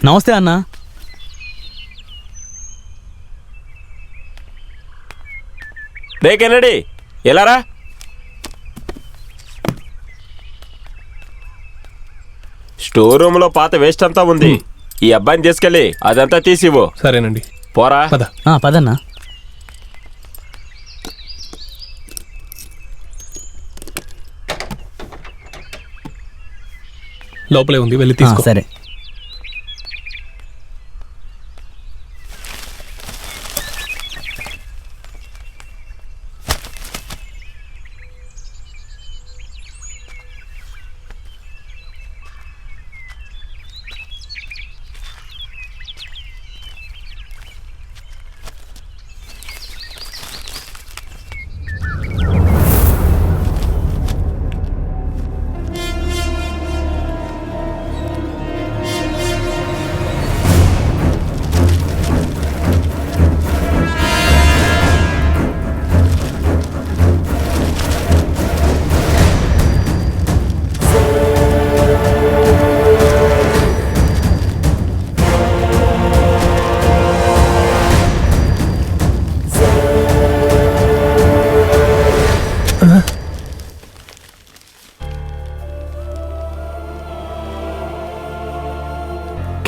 నమస్తే అన్న. రే కెన్నడి, ఎలారా? స్టోర్ రూమ్ లో పాత వేస్ట్ అంతా ఉంది. ఈ అబ్బాయిని తీసుకెళ్ళి అదంతా తీసివ్వు. సరేనండి. పోరా. పదన్నా. లోపలే ఉంది, వెళ్ళి తీసుకో. సరే.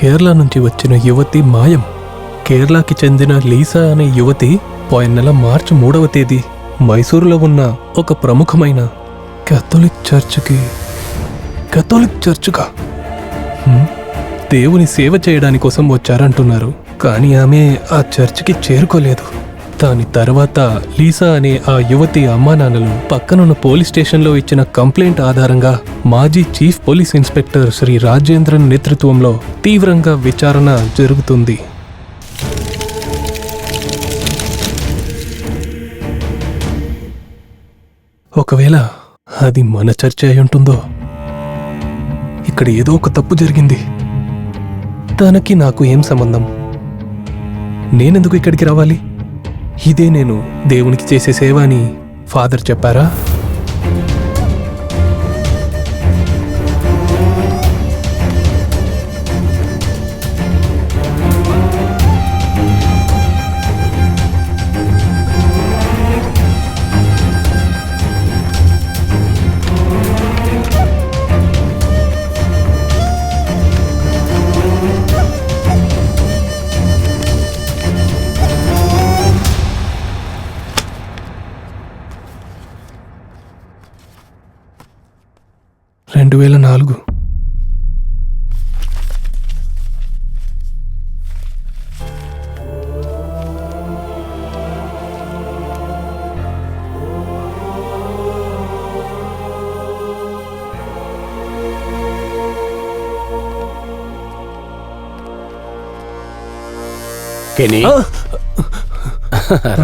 కేరళ నుంచి వచ్చిన యువతి మాయం. కేరళకి చెందిన లీసా అనే యువతి పోయిన నెల మార్చి 3వ తేదీ మైసూరులో ఉన్న ఒక ప్రముఖమైన కేథలిక్ చర్చ్గా దేవుని సేవ చేయడాని కోసం వచ్చారంటున్నారు. కానీ ఆమె ఆ చర్చికి చేరుకోలేదు. దాని తర్వాత లీసా అనే ఆ యువతి అమ్మానాన్నలు పక్కనున్న పోలీస్ స్టేషన్లో ఇచ్చిన కంప్లైంట్ ఆధారంగా మాజీ chief police inspector Shri Rajendran నేతృత్వంలో తీవ్రంగా విచారణ జరుగుతుంది. ఒకవేళ అది మన చర్చ అయి ఉంటుందో. ఇక్కడ ఏదో ఒక తప్పు జరిగింది. తనకి నాకు ఏం సంబంధం? నేనెందుకు ఇక్కడికి రావాలి? ఇదే నేను దేవునికి చేసే సేవ అని ఫాదర్ చెప్పారా?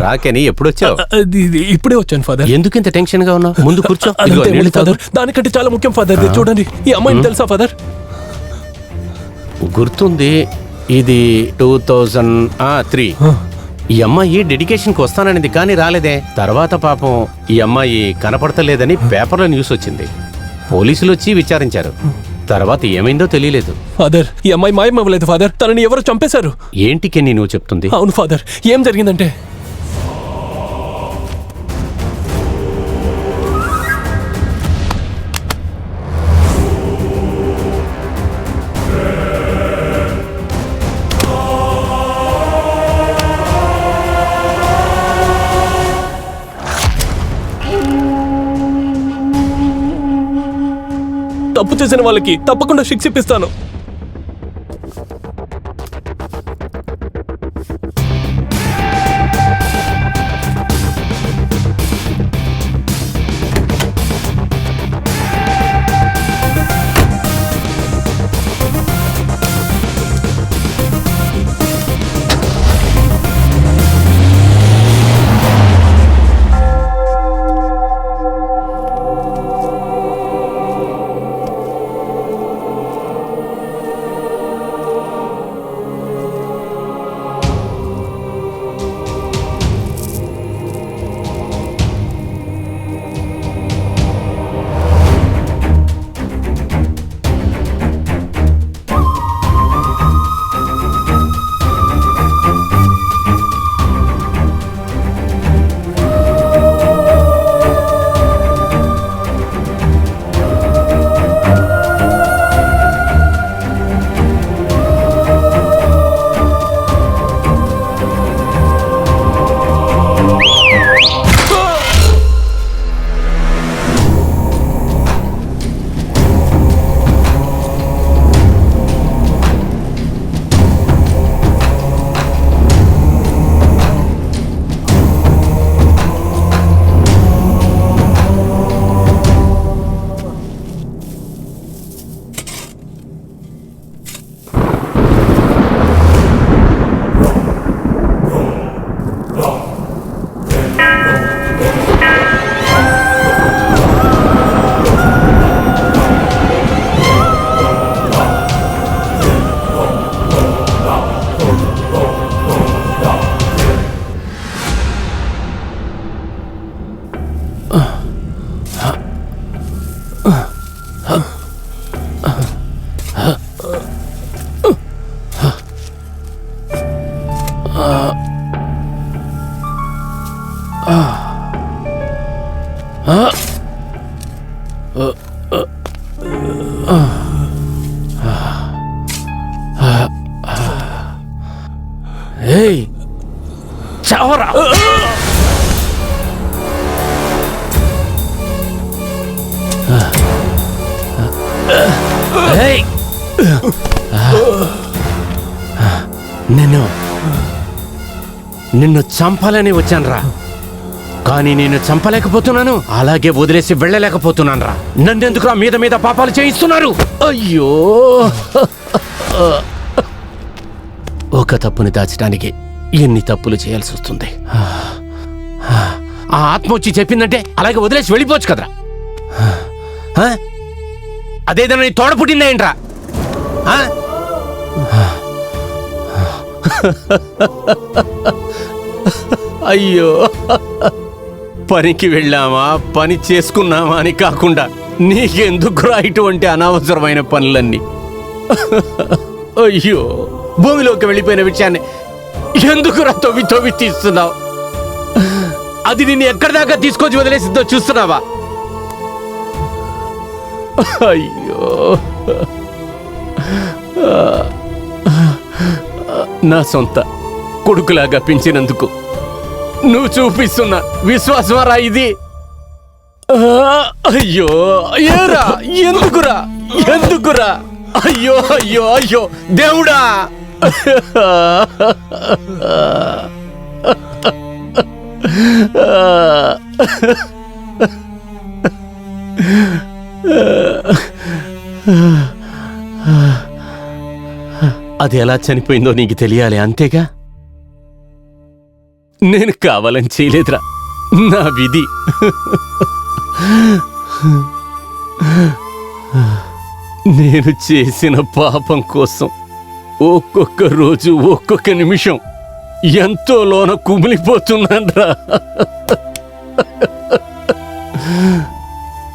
రాకెని ఎప్పుడొచ్చావు? ఇప్పుడే వచ్చాను ఫాదర్. ఎందుకు ఇంత టెన్షన్ గా ఉన్నావు? ముందు కూర్చో. ఫాదర్, దానికంటే చాలా ముఖ్యం ఫాదర్. చూడండి, ఈ అమ్మాయిని తెలుసా ఫాదర్? గుర్తుంది. ఇది 2003. ఈ అమ్మాయి డెడికేషన్కి వస్తాననింది కానీ రాలేదే. తర్వాత పాపం ఈ అమ్మాయి కనపడతలేదని పేపర్లో న్యూస్ వచ్చింది. పోలీసులు వచ్చి విచారించారు. తర్వాత ఏమైందో తెలియలేదు. ఫాదర్, ఈ అమ్మాయి మాయమవ్వలేదు ఫాదర్. తనని ఎవరో చంపేశారు. ఏంటి కెన్నీ నువ్వు చెప్తుంది? అవును ఫాదర్. ఏం జరిగిందంటే, తప్పు చేసిన వాళ్ళకి తప్పకుండా శిక్ష ఇప్పిస్తాను. చావరా. ఏయ్! నిన్ను చంపాలని వచ్చానురా, కానీ నేను చంపలేకపోతున్నాను, అలాగే వదిలేసి వెళ్ళలేకపోతున్నాను రా. నన్నెందుకురా మీద మీద పాపాలు చేయిస్తున్నారు? అయ్యో, ఒక తప్పుని దాచడానికి ఎన్ని తప్పులు చేయాల్సి వస్తుంది. ఆ ఆత్మ వచ్చి చెప్పిందంటే అలాగే వదిలేసి వెళ్ళిపోవచ్చు కదరా. అదేదైనా నీ తోడ పుట్టిందా ఏంట్రా? అయ్యో, పనికి వెళ్ళామా పని చేసుకున్నామా అని కాకుండా నీకెందుకురా ఇటువంటి అనవసరమైన పనులన్నీ? అయ్యో, భూమిలోకి వెళ్ళిపోయిన విషయాన్ని ఎందుకురా తవ్వి తవ్వి తీస్తున్నావు? అది నిన్ను ఎక్కడి దాకా తీసుకొచ్చి వదిలేసిద్దో చూస్తున్నావా? అయ్యో, నా సొంత కొడుకులాగా పెంచినందుకు నువ్వు చూపిస్తున్న విశ్వాసమరా ఇది? అయ్యో, ఏరా, ఎందుకురా ఎందుకురా? అయ్యో అయ్యో అయ్యో దేవుడా! అది ఎలా చనిపోయిందో నీకు తెలియాలి, అంతేగా? నేను కావాలని చేయలేదురా, నా విధి. నేను చేసిన పాపం కోసం ఒక్కొక్క రోజు ఒక్కొక్క నిమిషం ఎంతో లోన కుమిలిపోతున్నాన్రా.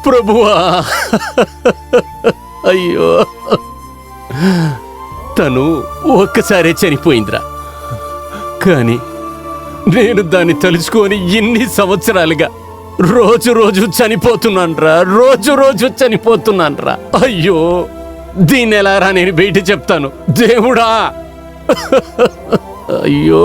ప్రభువా, అయ్యో, తను ఒక్కసారే చనిపోయిందిరా, కానీ నేను దాన్ని తలుచుకొని ఇన్ని సంవత్సరాలుగా రోజు రోజు చనిపోతున్నాన్రా, రోజు రోజు చనిపోతున్నాన్రా. అయ్యో, దీన్ని ఎలారా నేను బయట చెప్తాను దేవుడా? అయ్యో.